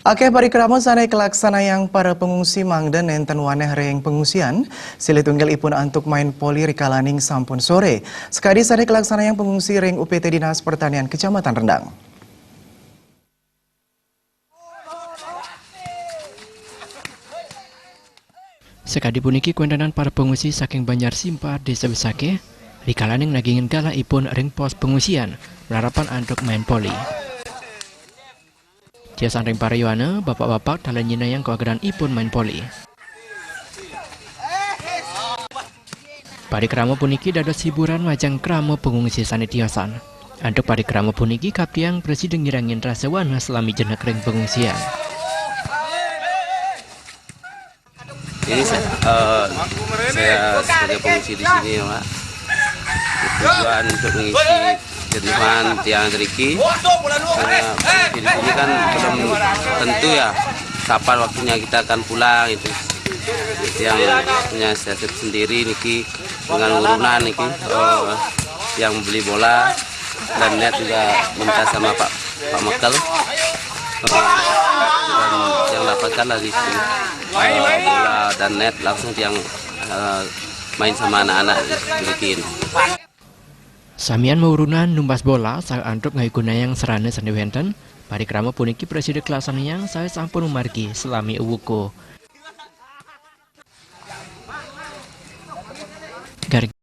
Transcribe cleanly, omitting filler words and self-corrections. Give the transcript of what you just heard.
Ake parikramo sanai kelaksana yang para pengungsi mangdan enten waneh reng pengungsian, sili tunggal ipun antuk main poli rikalaning sampun sore. Sekadi sanai kelaksana yang pengungsi reng UPT Dinas Pertanian Kecamatan Rendang. Sekadi puniki kuendanan para pengungsi saking Banjar Simpa Desa Besake, rikalaning nagingin gala ipun ring pos pengungsian, berharapan antuk main poli. Ciasan ring para yuana, bapak-bapak talanyina yang keagaran ipun main poli. Parikramo puniki dados hiburan majang kramo pengungsi sanitiasan. Antuk parikramo puniki kapiang Presiden ngirangin rasawana selami jenak ring pengungsian. Ini saya sebagai pengungsi di sini ya Pak. Tujuan untuk mengisi jenuhan tiang teriki. Karena di sini kan belum tentu ya kapan waktunya kita akan pulang itu. Yang punya siasat sendiri niki dengan urunan niki yang beli bola dan net juga minta sama Pak Mekel. Dan yang dapatkan dari bola dan net langsung yang main sama anak-anak bikin. Samian maurunan numbas bola saya antuk ngaikuna yang serane sandiwenten, parikramo puniki Presiden kelasan yang saya sampun memargi selami uwuko.